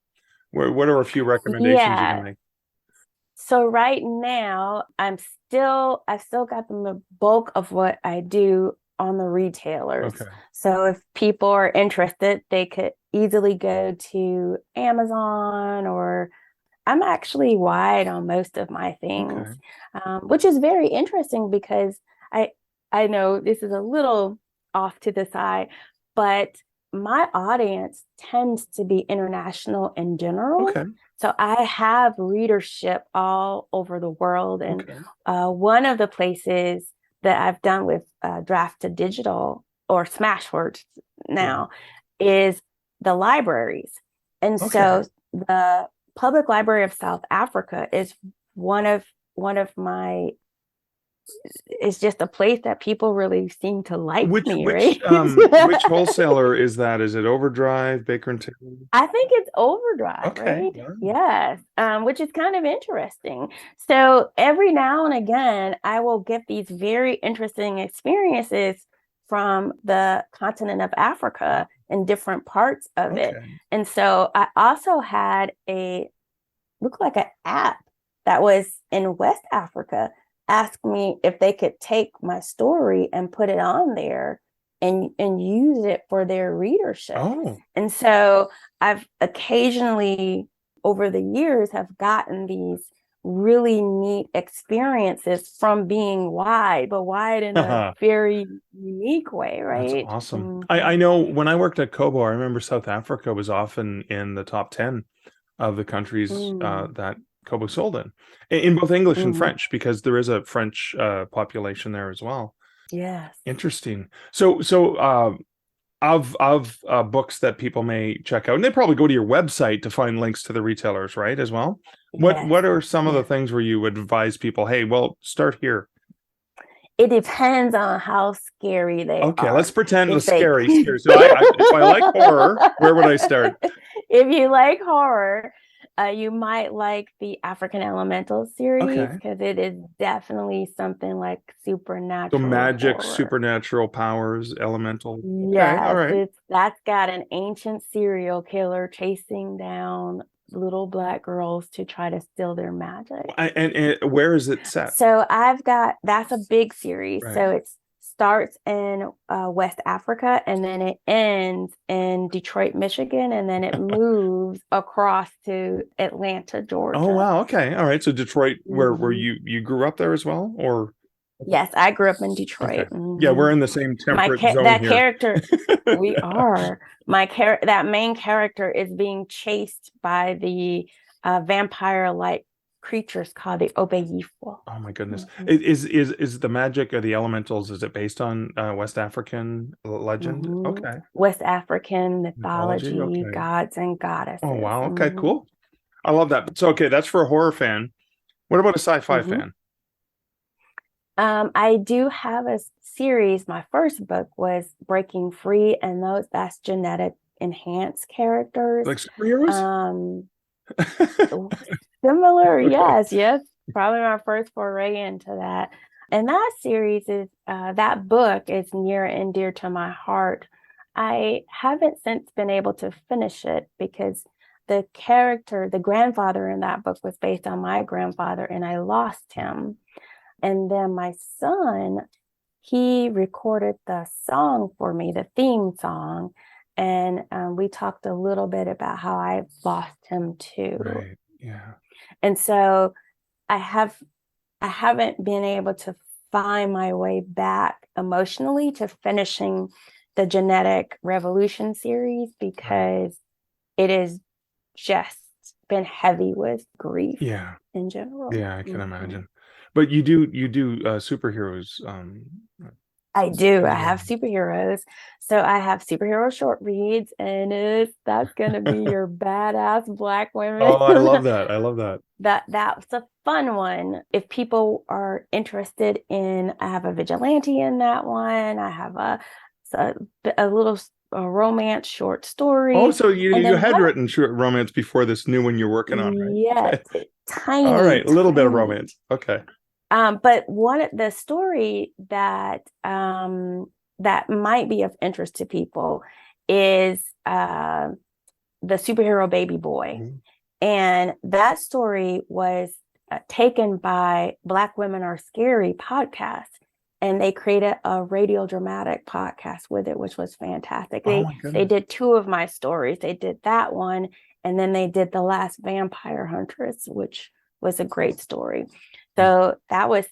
What are a few recommendations you can Yeah. make? So right now, I still got the bulk of what I do on the retailers. Okay. So if people are interested, they could easily go to Amazon, or I'm actually wide on most of my things, Okay. which is very interesting because I I know this is a little off to the side, but my audience tends to be international in general. Okay. So I have readership all over the world. And Okay. one of the places that I've done with Draft to Digital, or Smashwords Yeah. now, is the libraries. And Okay. so the Public Library of South Africa is one of my it's just a place that people really seem to like Which me, which right? um which wholesaler is that? Is it Overdrive, Baker and Taylor? I think it's Overdrive, Okay. right? Wow. Yes, which is kind of interesting. So every now and again, I will get these very interesting experiences from the continent of Africa in different parts of it. Okay. And so I also had looked like an app that was in West Africa ask me if they could take my story and put it on there and use it for their readership. Oh. And so I've occasionally over the years have gotten these really neat experiences from being wide, but wide in a very unique way, That's right? awesome. Mm-hmm. I know when I worked at Kobo, I remember South Africa was often in the top 10 of the countries that Kobo sold in both English and French, because there is a French population there as well. Yes. Interesting. So of books that people may check out, and they probably go to your website to find links to the retailers, right, as well. Yes. What are some of the Yes. things where you would advise people, hey, well, start here? It depends on how scary they Okay, are. let's pretend it's If they scary. So if I like horror, where would I start? If you like horror, you might like the African Elemental series, Okay. because it is definitely something like So supernatural magic, horror. supernatural powers, elemental. Okay, all Yes, right. that's got an ancient serial killer chasing down little black girls to try to steal their magic. And where is it set? So that's a big series. Right. So it starts in West Africa, and then it ends in Detroit, Michigan, and then it moves across to Atlanta, Georgia. Oh, wow. Okay. All right. So Detroit, where you grew up there as well, or? Yes, I grew up in Detroit. Okay. Yeah, we're in the same temperate zone that here. character, we are. That main character is being chased by the vampire-like creatures called the Obeyifo. Oh my goodness. Is the magic of the elementals, is it based on West African legend? Okay. West African mythology, Okay. gods and goddesses. Oh wow. Okay, cool. I love that. So okay, that's for a horror fan. What about a sci-fi fan? I do have a series. My first book was Breaking Free, and that's genetic enhanced characters. Like superheroes? Similar, okay. Yes. Probably my first foray into that. And that series that book is near and dear to my heart. I haven't since been able to finish it because the grandfather in that book was based on my grandfather, and I lost him. And then my son, he recorded the song for me, the theme song. And we talked a little bit about how I lost him too. Right. Yeah. And so I haven't been able to find my way back emotionally to finishing the Genetic Revolution series, because it has just been heavy with grief in general. Yeah, I can imagine. But you do superheroes. I do. I have superheroes. So I have superhero short reads, and that's going to be your badass black women. Oh, I love that. I love that. That's a fun one. If people are interested I have a vigilante in that one. I have a little romance short story. Oh, so you had written short romance before this new one you're working on, right? Yes, tiny. All right, a little bit of romance. Okay. But the story that that might be of interest to people is the superhero baby boy. Mm-hmm. And that story was taken by Black Women Are Scary podcast. And they created a radio dramatic podcast with it, which was fantastic. They did 2 of my stories. They did that one, and then they did The Last Vampire Huntress, which was a great story. So that was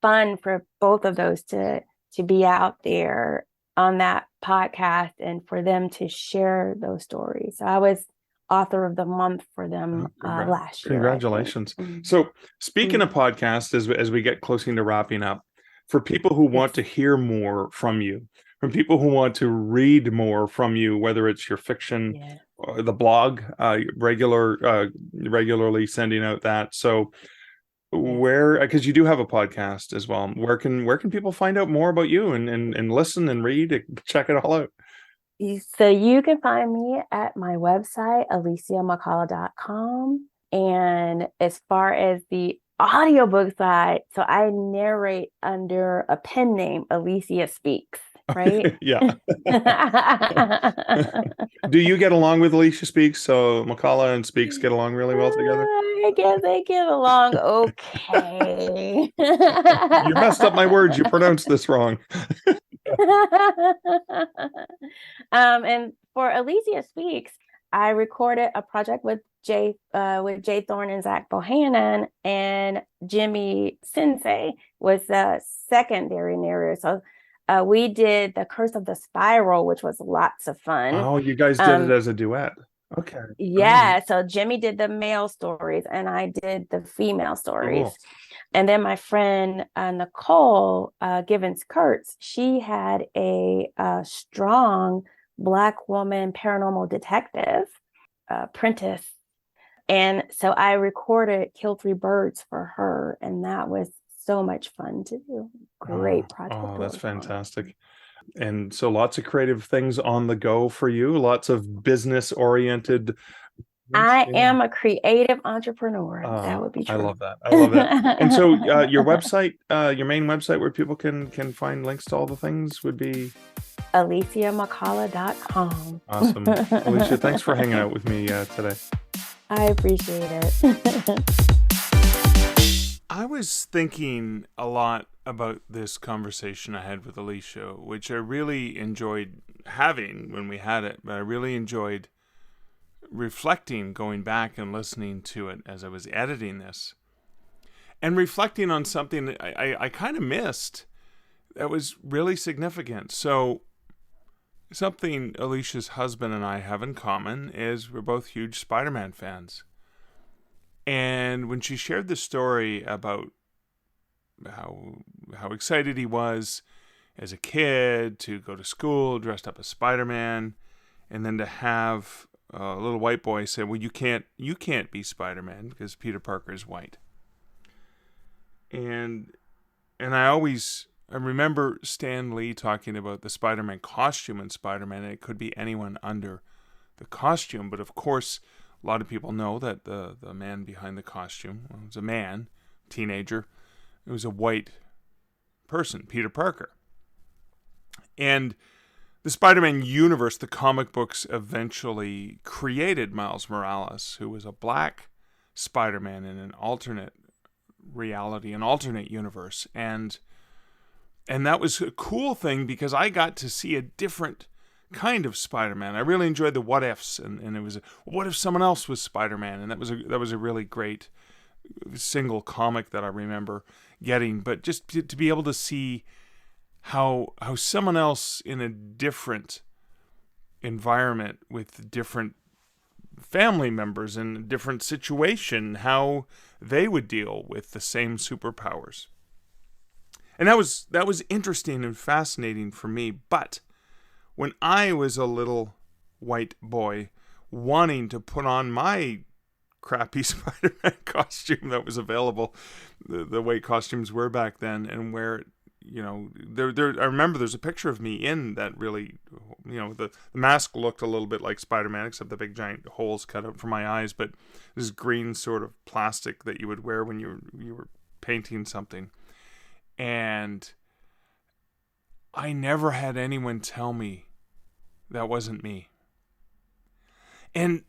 fun for both of those to be out there on that podcast and for them to share those stories. So I was author of the month for them last year. Congratulations. So speaking of podcasts, as we get closer to wrapping up, for people who want to hear more from you, from people who want to read more from you, whether it's your fiction, or the blog, regularly sending out that. So where, because you do have a podcast as well, where can people find out more about you and listen and read and check it all out? So you can find me at my website, aliciamccalla.com. And as far as the audiobook side, so I narrate under a pen name, Alicia Speaks, right? Yeah. Do you get along with Alicia Speaks? So McCalla and Speaks get along really well together? I guess they get along okay. You messed up my words. You pronounced this wrong. And for Alicia Speaks, I recorded a project with Jay Thorne and Zach Bohannon, and Jimmy Sensei was the secondary narrator. So we did The Curse of the Spiral, which was lots of fun. Oh, you guys did it as a duet. Okay. Yeah. So Jimmy did the male stories and I did the female stories. Cool. And then my friend Nicole Givens Kurtz, she had a strong Black woman paranormal detective, Prentice. And so I recorded Kill 3 Birds for her. And that was so much fun to do. Great project. Oh, that's fantastic. And so lots of creative things on the go for you, lots of business oriented. I am a creative entrepreneur. That would be true. I love that. And so your website, your main website where people can find links to all the things would be aliciamccalla.com. Awesome. Alicia, thanks for hanging out with me today. I appreciate it. I was thinking a lot about this conversation I had with Alicia, which I really enjoyed having when we had it, but I really enjoyed reflecting, going back and listening to it as I was editing this, and reflecting on something that I kind of missed that was really significant. So something Alicia's husband and I have in common is we're both huge Spider-Man fans. And when she shared the story about how excited he was as a kid to go to school dressed up as Spider-Man, and then to have a little white boy say, "Well, you can't be Spider-Man because Peter Parker is white." And I remember Stan Lee talking about the Spider-Man costume in Spider-Man, and it could be anyone under the costume, but of course a lot of people know that the man behind the costume was a man, teenager. It was a white person, Peter Parker. And the Spider-Man universe, the comic books eventually created Miles Morales, who was a black Spider-Man in an alternate reality, an alternate universe. And that was a cool thing because I got to see a different kind of Spider-Man. I really enjoyed the what ifs, and it was what if someone else was Spider-Man, and that was a really great single comic that I remember getting. But just to be able to see how someone else in a different environment with different family members in a different situation, how they would deal with the same superpowers. And that was interesting and fascinating for me. But when I was a little white boy wanting to put on my crappy Spider-Man costume that was available, the way costumes were back then, and where, you know, I remember there's a picture of me in that really, you know, the mask looked a little bit like Spider-Man, except the big giant holes cut out for my eyes, but this green sort of plastic that you would wear when you were painting something. And I never had anyone tell me that wasn't me. And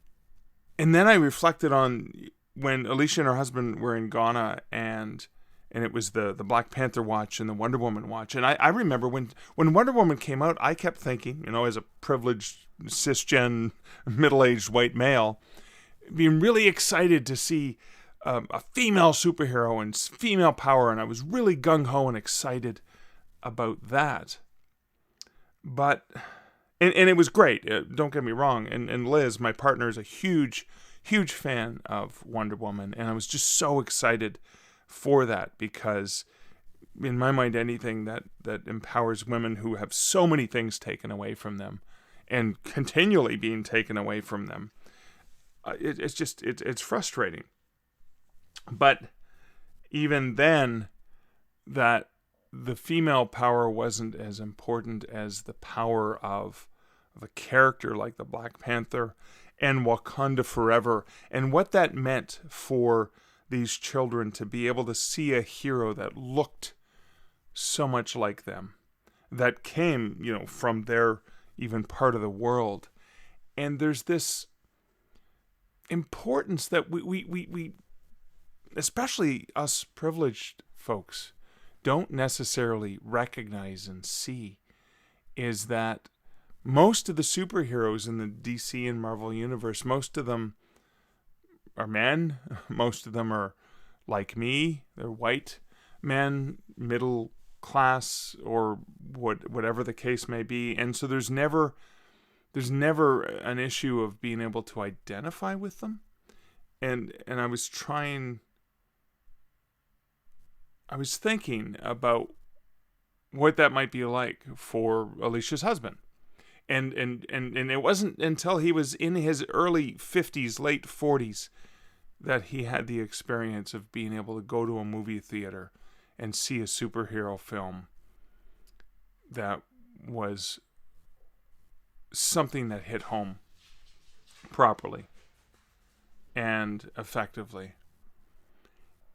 then I reflected on when Alicia and her husband were in Ghana, and it was the Black Panther watch and the Wonder Woman watch. And I remember when Wonder Woman came out, I kept thinking, as a privileged, cisgen, middle-aged white male, being really excited to see a female superhero and female power, and I was really gung-ho and excited about that. But, and it was great, don't get me wrong, and Liz, my partner, is a huge fan of Wonder Woman, and I was just so excited for that, because in my mind, anything that empowers women who have so many things taken away from them and continually being taken away from them, it's frustrating. But even then, that the female power wasn't as important as the power of a character like the Black Panther and Wakanda Forever, and what that meant for these children to be able to see a hero that looked so much like them, that came, from their even part of the world. And there's this importance that we especially us privileged folks, don't necessarily recognize and see, is that most of the superheroes in the DC and Marvel universe, most of them are men. Most of them are like me. They're white men, middle class, or whatever the case may be. And so there's never an issue of being able to identify with them. And I was thinking about what that might be like for Alicia's husband. And it wasn't until he was in his early 50s, late 40s, that he had the experience of being able to go to a movie theater and see a superhero film that was something that hit home properly and effectively.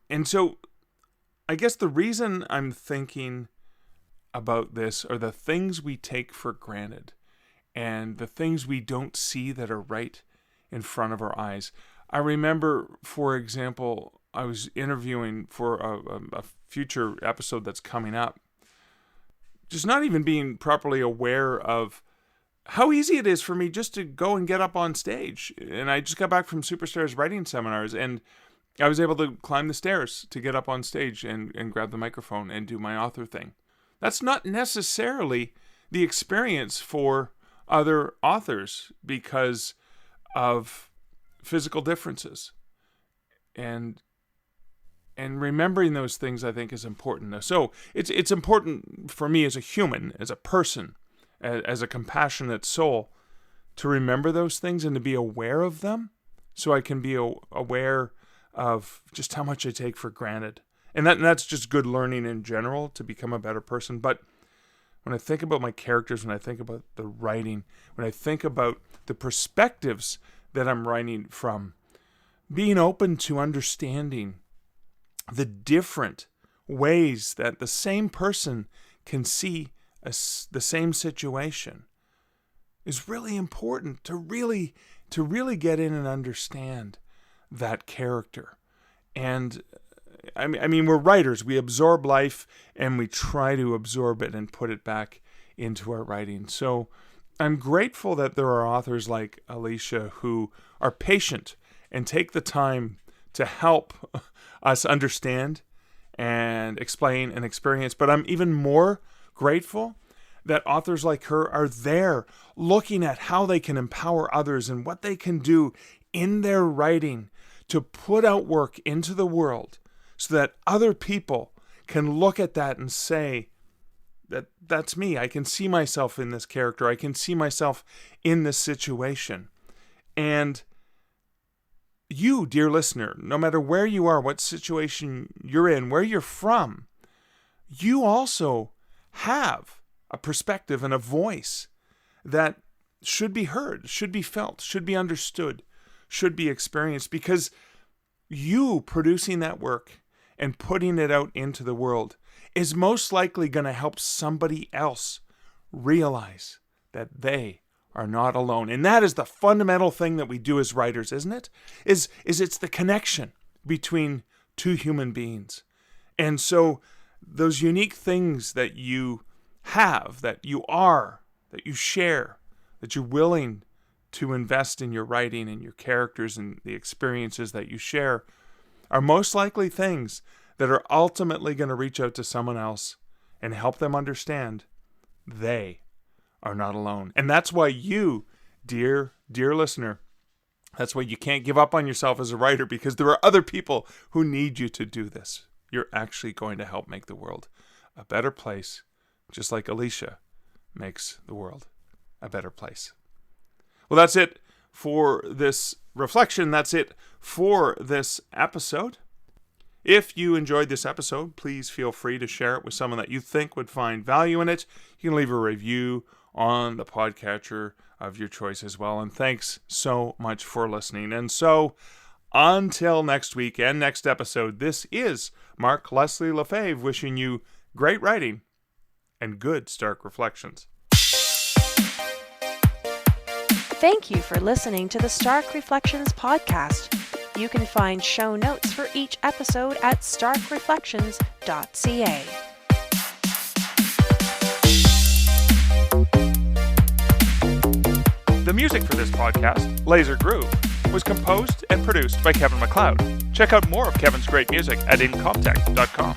And so I guess the reason I'm thinking about this are the things we take for granted and the things we don't see that are right in front of our eyes. I remember, for example, I was interviewing for a future episode that's coming up, just not even being properly aware of how easy it is for me just to go and get up on stage. And I just got back from Superstars writing seminars, and I was able to climb the stairs to get up on stage and grab the microphone and do my author thing. That's not necessarily the experience for other authors because of physical differences. And remembering those things, I think, is important. So it's important for me as a human, as a person, as a compassionate soul, to remember those things and to be aware of them, so I can be aware of just how much I take for granted. And that's just good learning in general to become a better person. But when I think about my characters, when I think about the writing, when I think about the perspectives that I'm writing from, being open to understanding the different ways that the same person can see the same situation is really important to really get in and understand that character. And I mean, we're writers. We absorb life and we try to absorb it and put it back into our writing. So I'm grateful that there are authors like Alicia who are patient and take the time to help us understand and explain and experience. But I'm even more grateful that authors like her are there looking at how they can empower others and what they can do in their writing to put out work into the world so that other people can look at that and say, that's me. I can see myself in this character. I can see myself in this situation. And you, dear listener, no matter where you are, what situation you're in, where you're from, you also have a perspective and a voice that should be heard, should be felt, should be understood, should be experienced, because you producing that work and putting it out into the world is most likely going to help somebody else realize that they are not alone. And that is the fundamental thing that we do as writers, isn't it? Is it's the connection between two human beings. And so those unique things that you have, that you are, that you share, that you're willing to invest in your writing and your characters and the experiences that you share, are most likely things that are ultimately going to reach out to someone else and help them understand they are not alone. And that's why you, dear listener, that's why you can't give up on yourself as a writer, because there are other people who need you to do this. You're actually going to help make the world a better place, just like Alicia makes the world a better place. Well, that's it for this reflection. That's it for this episode. If you enjoyed this episode, please feel free to share it with someone that you think would find value in it. You can leave a review on the podcatcher of your choice as well. And thanks so much for listening. And so until next week and next episode, this is Mark Leslie Lefebvre wishing you great writing and good Stark Reflections. Thank you for listening to the Stark Reflections podcast. You can find show notes for each episode at starkreflections.ca. The music for this podcast, Laser Groove, was composed and produced by Kevin MacLeod. Check out more of Kevin's great music at incomptech.com.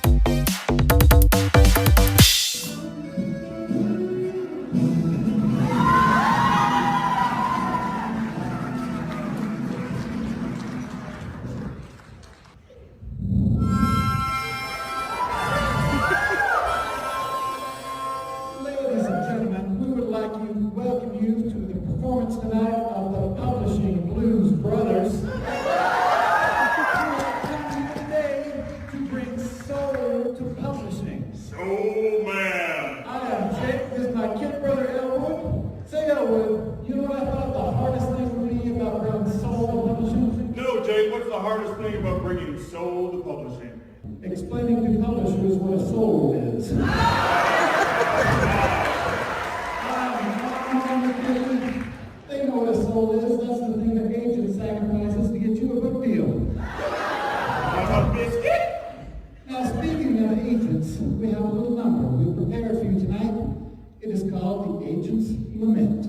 Explaining to publishers what a soul is. They know what a soul is. That's the thing that agent sacrifices to get you a book deal. A biscuit? Now, speaking of agents, we have a little number we've prepared for you tonight. It is called the Agent's Lament.